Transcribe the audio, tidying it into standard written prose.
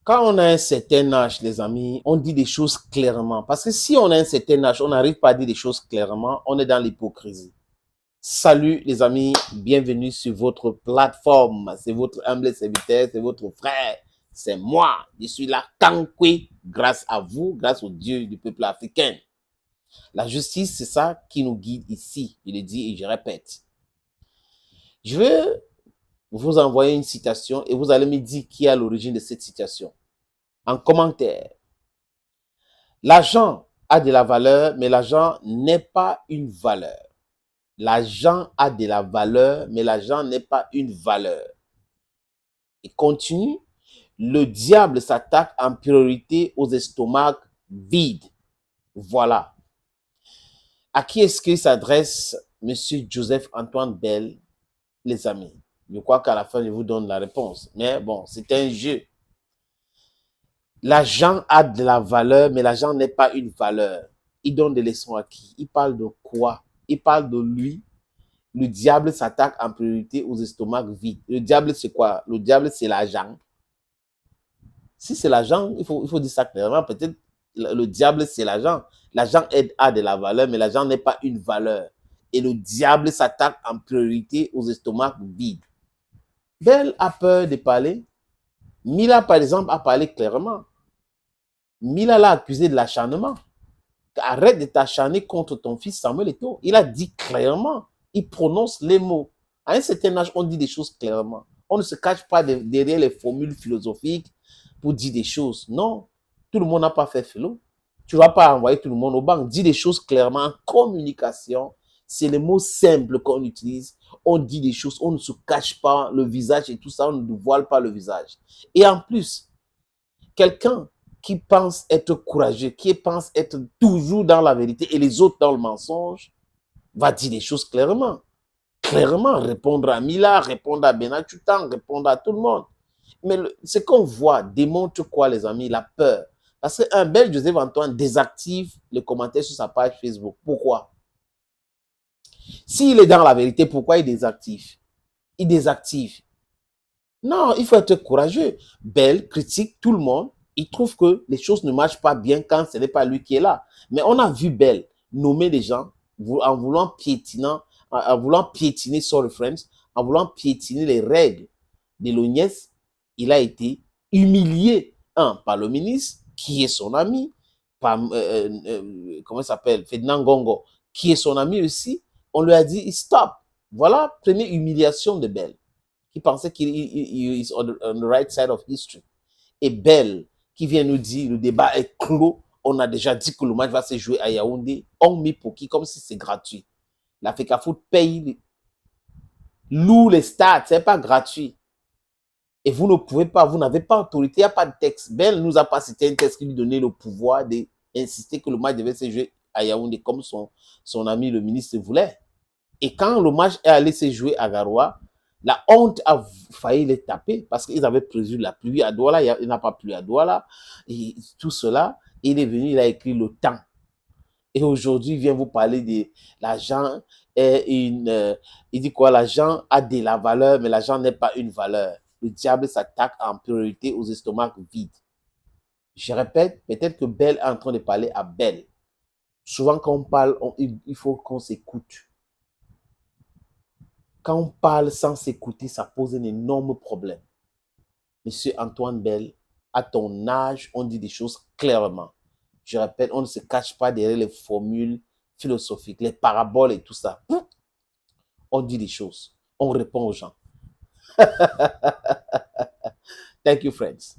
Quand on a un certain âge, les amis, on dit des choses clairement. Parce que si on a un certain âge, on n'arrive pas à dire des choses clairement, on est dans l'hypocrisie. Salut les amis, bienvenue sur votre plateforme. C'est votre humble serviteur, c'est votre frère, c'est moi. Je suis là, Kankwe, grâce à vous, grâce au Dieu du peuple africain. La justice, c'est ça qui nous guide ici. Je le dis et je répète. Je vais vous envoyer une citation et vous allez me dire qui est à l'origine de cette citation. En commentaire. L'argent a de la valeur, mais l'argent n'est pas une valeur. L'argent a de la valeur, mais l'argent n'est pas une valeur. Et continue. Le diable s'attaque en priorité aux estomacs vides. Voilà. À qui est-ce qu'il s'adresse, Monsieur Joseph Antoine Bell, les amis? Je crois qu'à la fin, je vous donne la réponse. Mais bon, c'est un jeu. L'argent a de la valeur, mais l'argent n'est pas une valeur. Il donne des leçons à qui? Il parle de quoi? Il parle de lui. Le diable s'attaque en priorité aux estomacs vides. Le diable, c'est quoi? Le diable, c'est l'argent. Si c'est l'argent, il faut dire ça clairement. Peut-être le diable, c'est l'argent. L'argent a de la valeur, mais l'argent n'est pas une valeur. Et le diable s'attaque en priorité aux estomacs vides. Belle a peur de parler. Mila, par exemple, a parlé clairement. Mila l'a accusé de l'acharnement. Arrête de t'acharner contre ton fils Samuel Eto'o. Il a dit clairement. Il prononce les mots. À un certain âge, on dit des choses clairement. On ne se cache pas derrière les formules philosophiques pour dire des choses. Non, tout le monde n'a pas fait philo. Tu ne vas pas envoyer tout le monde au banc. Dis des choses clairement en communication. C'est les mots simples qu'on utilise. On dit des choses, on ne se cache pas le visage et tout ça, on ne voile pas le visage. Et en plus, quelqu'un qui pense être courageux, qui pense être toujours dans la vérité et les autres dans le mensonge, va dire des choses clairement. Clairement, répondre à Mila, répondre à Benachutan, répondre à tout le monde. Mais ce qu'on voit démontre quoi, les amis? La peur. Parce qu'un bel Joseph Antoine désactive les commentaires sur sa page Facebook. Pourquoi? S'il est dans la vérité, pourquoi il désactive? Il désactive. Non, il faut être courageux. Belle critique tout le monde. Il trouve que les choses ne marchent pas bien quand ce n'est pas lui qui est là. Mais on a vu Belle nommer des gens en voulant piétiner Sorry Friends, en voulant piétiner les règles de l'ONIES. Il a été humilié, par le ministre, qui est son ami, par, comment il s'appelle, Ferdinand Gongo, qui est son ami aussi. On lui a dit, stop. Voilà, première humiliation de Belle qui pensait qu'il est on the right side of history. Et Belle, qui vient nous dire le débat est clos, on a déjà dit que le match va se jouer à Yaoundé, on met pour qui comme si c'est gratuit. La FECAFOOT paye, loue les stades, c'est pas gratuit. Et vous ne pouvez pas, vous n'avez pas autorité, il n'y a pas de texte. Belle nous a pas cité un texte qui lui donnait le pouvoir d'insister que le match devait se jouer à Yaoundé comme son ami le ministre voulait. Et quand le match est allé se jouer à Garoua, la honte a failli les taper parce qu'ils avaient prévu la pluie à Douala. Il n'a pas plu à Douala. Et tout cela, il est venu, il a écrit le temps. Et aujourd'hui, il vient vous parler de l'argent. Il dit quoi? L'argent a de la valeur, mais l'argent n'est pas une valeur. Le diable s'attaque en priorité aux estomacs vides. Je répète, peut-être que Belle est en train de parler à Belle. Souvent, quand on parle, il faut qu'on s'écoute. Quand on parle sans s'écouter, ça pose un énorme problème. Monsieur Antoine Bell, à ton âge, on dit des choses clairement. Je répète, on ne se cache pas derrière les formules philosophiques, les paraboles et tout ça. On dit des choses. On répond aux gens. Thank you, friends.